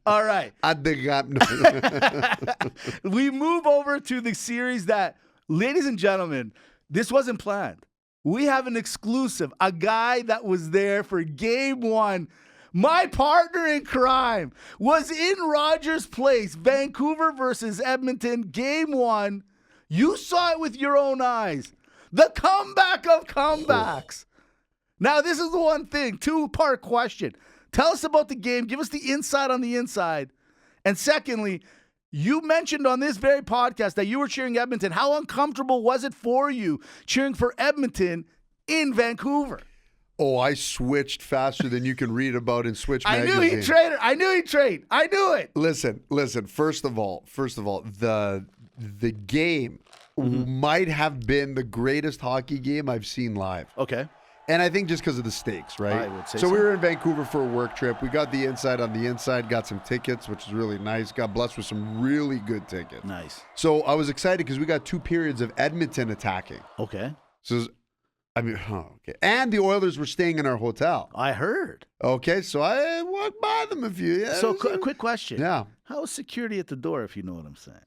All right. We move over to the series that, ladies and gentlemen, this wasn't planned. We have an exclusive, a guy that was there for game one. My partner in crime was in Rogers Place, Vancouver versus Edmonton, game one. You saw it with your own eyes. The comeback of comebacks. Now, this is the one thing, two-part question. Tell us about the game. Give us the inside on the inside. And secondly, you mentioned on this very podcast that you were cheering Edmonton. How uncomfortable was it for you cheering for Edmonton in Vancouver? Oh, I switched faster than you can read about in Switch magazine. I knew he'd trade. I knew it. Listen. First of all, the game might have been the greatest hockey game I've seen live. Okay. And I think just because of the stakes, right? I would say so we were in Vancouver for a work trip. We got the inside on the inside, got some tickets, which is really nice. Got blessed with some really good tickets. Nice. So I was excited because we got 2 periods of Edmonton attacking. Okay. So, okay. And the Oilers were staying in our hotel. I heard. Okay, so I walked by them a few. Yeah, so, quick question. Yeah. How is security at the door, if you know what I'm saying?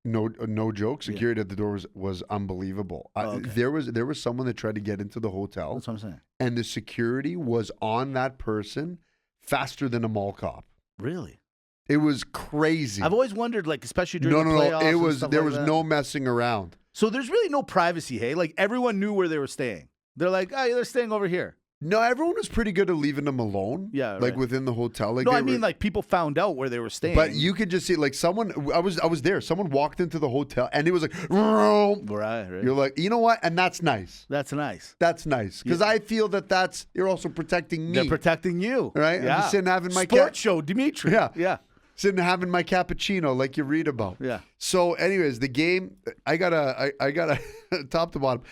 No joke. Security at the door was unbelievable. There was someone that tried to get into the hotel. That's what I'm saying. And the security was on that person faster than a mall cop. Really? It was crazy. I've always wondered, like, especially during the playoffs. No. There was no messing around. So there's really no privacy, hey? Like, everyone knew where they were staying. They're like, oh, they're staying over here. No, everyone was pretty good at leaving them alone. Yeah, like right. within the hotel. Like no, I mean, like, people found out where they were staying. But you could just see, like, someone. I was there. Someone walked into the hotel, and it was like, right. You're like, you know what? And that's nice. That's nice. That's nice because I feel that's you're also protecting me. They're protecting you, right? Yeah. I'm just sitting having my sports show, Dimitri. Yeah. Sitting having my cappuccino, like you read about. Yeah. So, anyways, the game. I gotta top to bottom.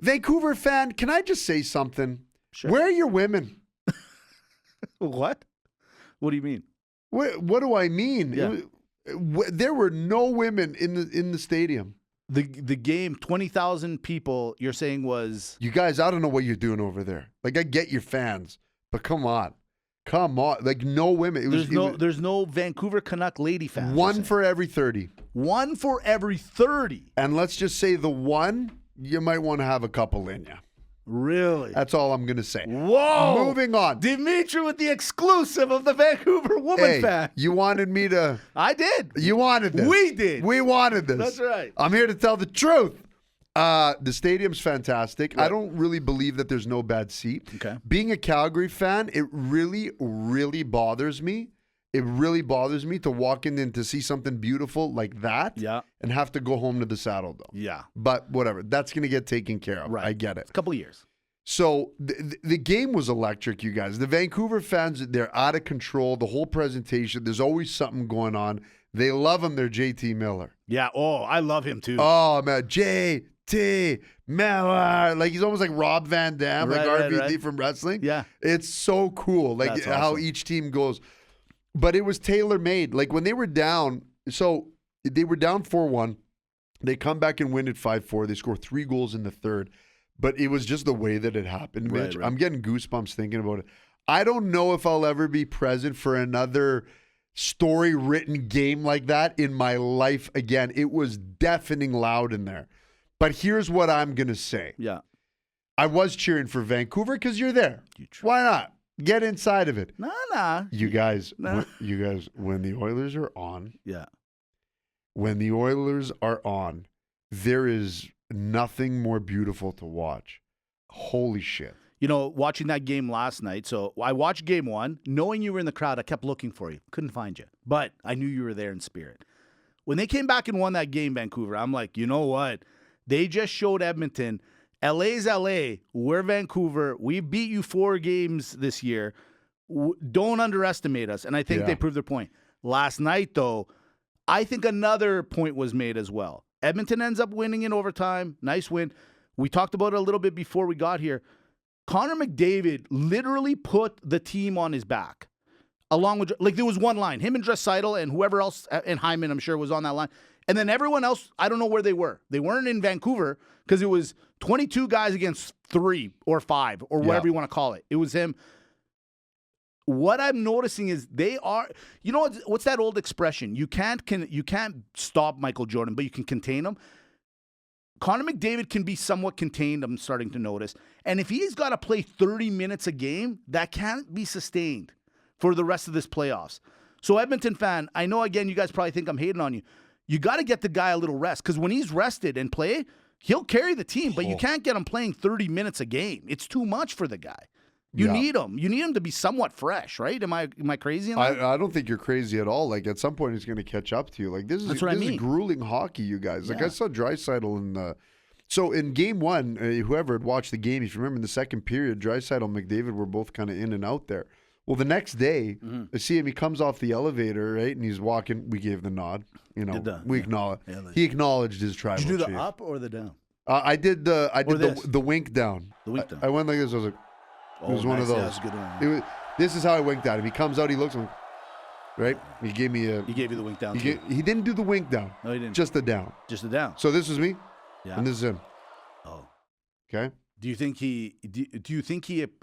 Vancouver fan, can I just say something? Sure. Where are your women? What? What do you mean? What do I mean? Yeah. There were no women in the stadium. The game, 20,000 people, you're saying was... You guys, I don't know what you're doing over there. Like, I get your fans, but come on. Like, no women. There's no Vancouver Canuck lady fans. 1 for every 30. 1 for every 30. And let's just say the one, you might want to have a couple in you. Really? That's all I'm going to say. Whoa! Moving on. Dimitri with the exclusive of the Vancouver woman fan. You wanted me to... I did. You wanted this. We did. We wanted this. That's right. I'm here to tell the truth. The stadium's fantastic. Right. I don't really believe that there's no bad seat. Okay. Being a Calgary fan, it really, really bothers me. It really bothers me to walk in and to see something beautiful like that and have to go home to the Saddle Dome. Yeah. But whatever. That's going to get taken care of. Right. I get it. It's a couple of years. So the game was electric, you guys. The Vancouver fans, they're out of control. The whole presentation, there's always something going They love him. They're JT Miller. Yeah. Oh, I love him too. Oh, man. JT Miller. Like, he's almost like Rob Van Dam, like RVD from wrestling. Yeah. It's so cool. Like, That's how awesome. each team goes. But it was tailor-made. Like, when they were down, so they were down 4-1. They come back and win at 5-4. They score 3 goals in the third. But it was just the way that it happened, Mitch. Right. I'm getting goosebumps thinking about it. I don't know if I'll ever be present for another story-written game like that in my life again. It was deafening loud in there. But here's what I'm going to say. Yeah. I was cheering for Vancouver because you're there. Why not? Get inside of it. Nah. You guys, when the Oilers are on, when the Oilers are on, there is nothing more beautiful to watch. Holy shit. You know, watching that game last night, so I watched game 1. Knowing you were in the crowd, I kept looking for you. Couldn't find you. But I knew you were there in spirit. When they came back and won that game, Vancouver, I'm like, you know what? They just showed Edmonton, LA's LA, we're Vancouver. We beat you 4 games this year. Don't underestimate us. And I think they proved their point. Last night, though, I think another point was made as well. Edmonton ends up winning in overtime. Nice win. We talked about it a little bit before we got here. Connor McDavid literally put the team on his back. Along with, like, there was one line. Him and Draisaitl and whoever else, and Hyman, I'm sure, was on that line. And then everyone else, I don't know where they were. They weren't in Vancouver because it was 22 guys against 3 or 5 or whatever you want to call it. It was him. what I'm noticing is they are. You know what's that old expression? You can't stop Michael Jordan, but you can contain him. Connor McDavid can be somewhat contained, I'm starting to notice. And if he's got to play 30 minutes a game, that can't be sustained for the rest of this playoffs. So, Edmonton fan, I know, again, you guys probably think I'm hating on you. You got to get the guy a little rest, because when he's rested and play, he'll carry the team, but you can't get him playing 30 minutes a game. It's too much for the guy. You need him. You need him to be somewhat fresh, right? Am I crazy in that? I don't think you're crazy at all. Like, at some point, he's going to catch up to you. Like, this is grueling hockey, you guys. Like, I saw Draisaitl in the... So, in game one, whoever had watched the game, if you remember in the second period, Draisaitl and McDavid were both kind of in and out there. Well, the next day, I see him. He comes off the elevator, right, and he's walking. We gave the nod. You know, we acknowledge. Yeah, he acknowledged his tribal chief. Did you do the up or the down? I did the wink down. The wink down. I went like this. I was like, it was one of those. Yeah, that's a good one. This is how I winked at him. He comes out. He looks like, right. He gave me a. He gave you the wink down. He didn't do the wink down. No, he didn't. Just the down. Just the down. So this is me. Yeah. And this is him. Oh. Okay. Do you think he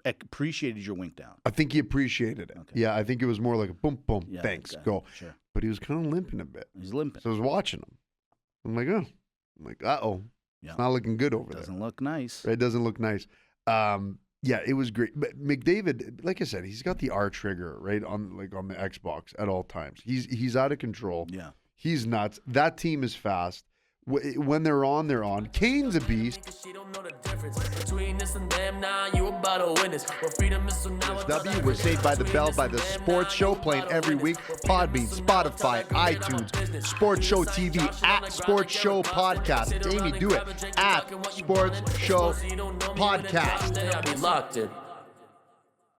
appreciated your wink down? I think he appreciated it. Okay. Yeah, I think it was more like a boom, boom, thanks, okay. Go. Sure. But he was kind of limping a bit. He's limping. So I was watching him. I'm like, oh. I'm like, uh-oh. Yeah. It's not looking good over there. Doesn't look nice. It doesn't look nice. Yeah, it was great. But McDavid, like I said, he's got the R trigger, right, on the Xbox at all times. He's out of control. Yeah. He's nuts. That team is fast. When they're on, they're on. Kane's a beast. W, we're saved by the bell by the Sports Show, playing every week. Podbean, Spotify, iTunes, Sports Show TV, at Sports Show Podcast. Amy, do it. At Sports Show Podcast.